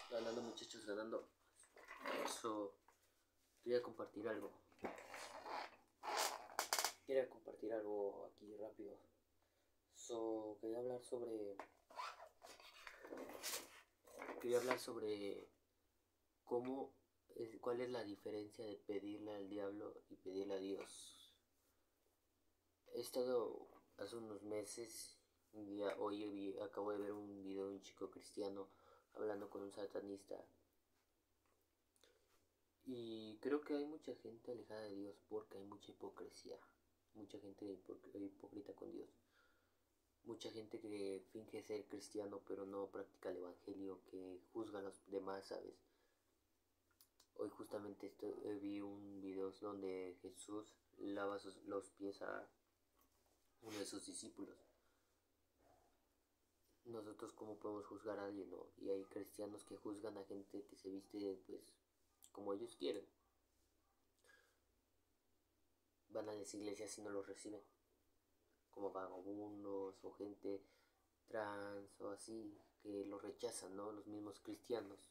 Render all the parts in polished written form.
Ganando, muchachos, ganando. So, quería compartir algo. Quería compartir algo aquí rápido. Quería hablar sobre. Quería hablar sobre cómo. ¿Cuál es la diferencia de pedirle al diablo y pedirle a Dios? He estado hace unos meses. Acabo de ver un video de un chico cristiano hablando con un satanista. Y creo que hay mucha gente alejada de Dios porque hay mucha hipocresía, mucha gente hipócrita con Dios, mucha gente que finge ser cristiano pero no practica el evangelio, que juzga a los demás, ¿sabes? Hoy justamente vi un video donde Jesús lava los pies a uno de sus discípulos. Nosotros cómo podemos juzgar a alguien, ¿no? Y hay cristianos que juzgan a gente que se viste pues como ellos quieren. Van a las iglesias y no los reciben, como vagabundos o gente trans o así, que los rechazan, ¿no? Los mismos cristianos,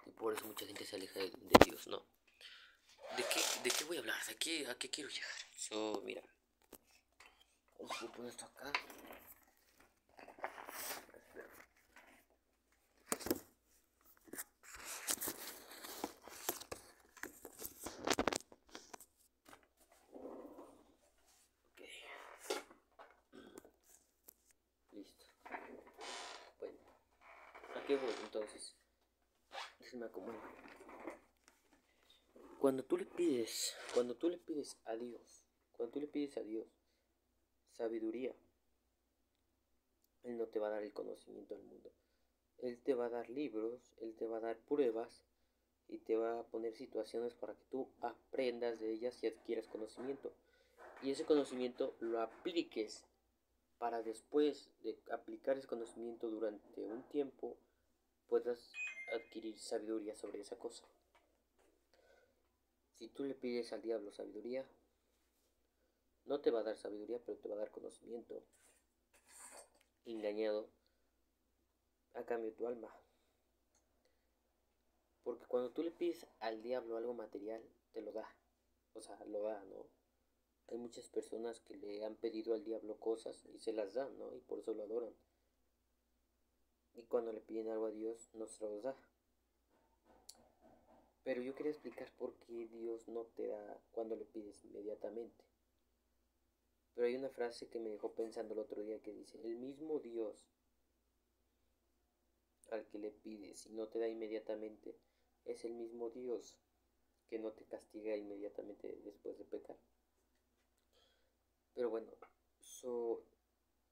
y por eso mucha gente se aleja de Dios, ¿no? ¿De qué voy a hablar? ¿A qué quiero llegar? Mira, vamos a poner esto acá. Ok, listo. Bueno, ¿a qué voy entonces? Déjenme acomodar. Cuando tú le pides a Dios sabiduría, Él no te va a dar el conocimiento del mundo. Él te va a dar libros, Él te va a dar pruebas y te va a poner situaciones para que tú aprendas de ellas y adquieras conocimiento. Y ese conocimiento lo apliques para después de aplicar ese conocimiento durante un tiempo puedas adquirir sabiduría sobre esa cosa. Si tú le pides al diablo sabiduría, no te va a dar sabiduría, pero te va a dar conocimiento engañado a cambio de tu alma. Porque cuando tú le pides al diablo algo material, te lo da. O sea, lo da, ¿no? Hay muchas personas que le han pedido al diablo cosas y se las dan, ¿no? Y por eso lo adoran. Y cuando le piden algo a Dios, no se los da. Pero yo quería explicar por qué Dios no te da cuando le pides inmediatamente. Pero hay una frase que me dejó pensando el otro día que dice, el mismo Dios al que le pides y no te da inmediatamente, es el mismo Dios que no te castiga inmediatamente después de pecar. Pero bueno,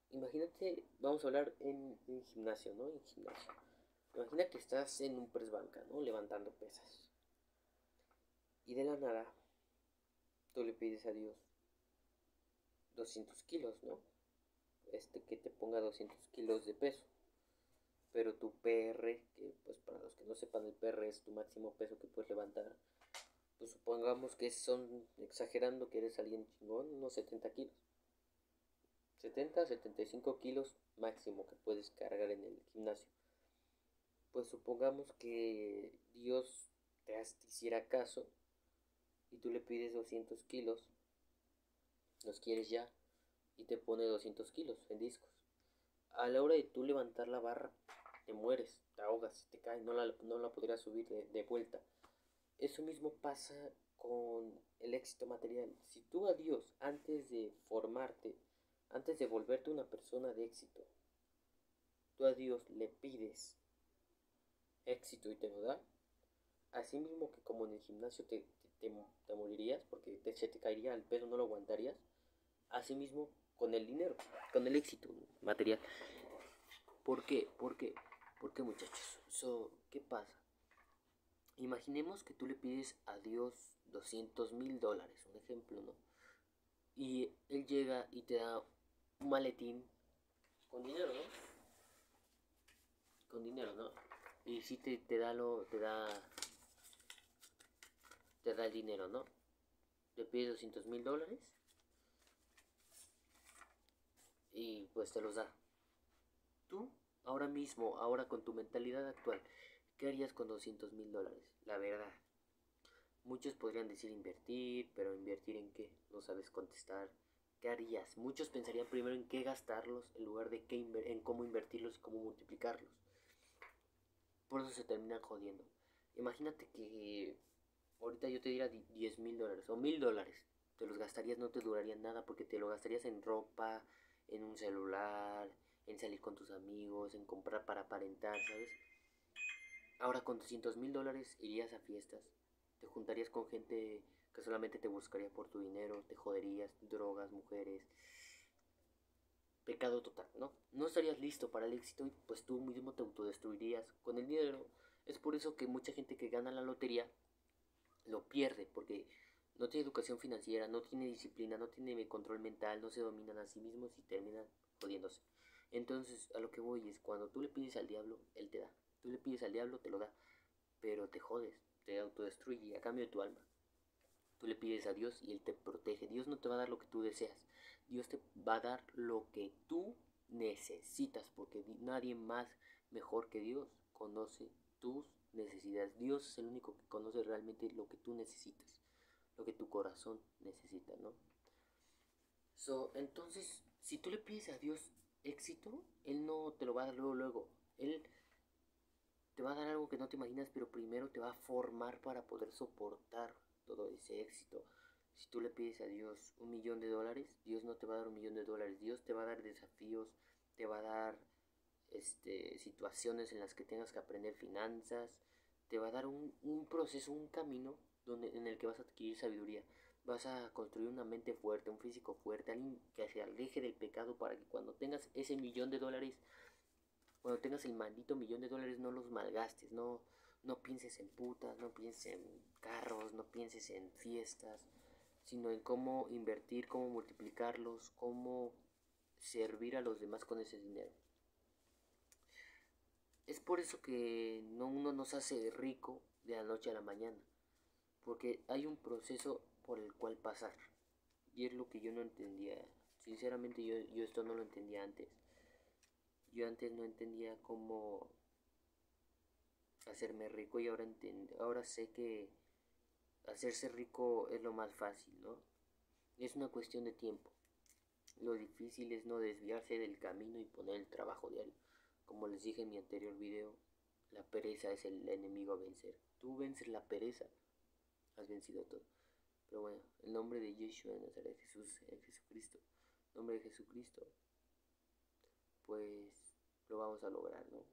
imagínate, vamos a hablar en gimnasio, ¿no? En gimnasio. Imagina que estás en un press banca, ¿no? Levantando pesas. Y de la nada, tú le pides a Dios 200 kilos, ¿no? Que te ponga 200 kilos de peso. Pero tu PR, que pues para los que no sepan, el PR es tu máximo peso que puedes levantar. Pues supongamos que son, exagerando, que eres alguien chingón, unos 70 kilos. 75 kilos máximo que puedes cargar en el gimnasio. Pues supongamos que Dios te hiciera caso y tú le pides 200 kilos, los quieres ya, y te pone 200 kilos en discos. A la hora de tú levantar la barra, te mueres, te ahogas, te caes, no la podrías subir de vuelta. Eso mismo pasa con el éxito material. Si tú a Dios, antes de formarte, antes de volverte una persona de éxito, tú a Dios le pides éxito y te lo da, así mismo que como en el gimnasio te morirías porque se te caería el peso, no lo aguantarías, así mismo con el dinero, con el éxito material. ¿Por qué? ¿Por qué, muchachos? ¿Qué pasa? Imaginemos que tú le pides a Dios $200,000, un ejemplo, ¿no? Y Él llega y te da un maletín con dinero, ¿no? Con dinero, ¿no? Y si te da el dinero, ¿no? Le pides $200,000 y pues te los da. Tú Ahora mismo, ahora con tu mentalidad actual, ¿qué harías con $200,000? La verdad. Muchos podrían decir invertir, pero invertir en qué, no sabes contestar. ¿Qué harías? Muchos pensarían primero en qué gastarlos en lugar de en cómo invertirlos y cómo multiplicarlos. Por eso se terminan jodiendo. Imagínate que ahorita yo te diera $10,000 o $1,000. Te los gastarías, no te durarían nada porque te lo gastarías en ropa, en un celular, en salir con tus amigos, en comprar para aparentar, ¿sabes? Ahora con $200,000 irías a fiestas, te juntarías con gente que solamente te buscaría por tu dinero, te joderías, drogas, mujeres, pecado total, ¿no? No estarías listo para el éxito y pues tú mismo te autodestruirías con el dinero. Es por eso que mucha gente que gana la lotería lo pierde, porque no tiene educación financiera, no tiene disciplina, no tiene control mental, no se dominan a sí mismos y terminan jodiéndose. Entonces, a lo que voy es, cuando tú le pides al diablo, él te da. Tú le pides al diablo, te lo da, pero te jodes, te autodestruye a cambio de tu alma. Tú le pides a Dios y Él te protege. Dios no te va a dar lo que tú deseas. Dios te va a dar lo que tú necesitas, porque nadie más mejor que Dios conoce tus necesidades. Dios es el único que conoce realmente lo que tú necesitas, lo que tu corazón necesita, ¿no? Entonces, si tú le pides a Dios éxito, Él no te lo va a dar luego, luego. Él te va a dar algo que no te imaginas, pero primero te va a formar para poder soportar todo ese éxito. Si tú le pides a Dios $1,000,000, Dios no te va a dar $1,000,000. Dios te va a dar desafíos, te va a dar situaciones en las que tengas que aprender finanzas, te va a dar un proceso, un camino en el que vas a adquirir sabiduría. Vas a construir una mente fuerte, un físico fuerte, alguien que se aleje del pecado para que cuando tengas ese $1,000,000, cuando tengas el maldito $1,000,000, no los malgastes, no pienses en putas, no pienses en carros, no pienses en fiestas, sino en cómo invertir, cómo multiplicarlos, cómo servir a los demás con ese dinero. Es por eso que uno no se hace rico de la noche a la mañana, porque hay un proceso por el cual pasar. Y es lo que yo no entendía. Sinceramente yo esto no lo entendía antes. Yo antes no entendía cómo hacerme rico y ahora sé que hacerse rico es lo más fácil, ¿no? Es una cuestión de tiempo. Lo difícil es no desviarse del camino y poner el trabajo diario. Como les dije en mi anterior video, la pereza es el enemigo a vencer. Tú vences la pereza, has vencido todo. Pero bueno, en nombre de Yeshua de Nazaret, Jesucristo, en nombre de Jesucristo, pues lo vamos a lograr, ¿no?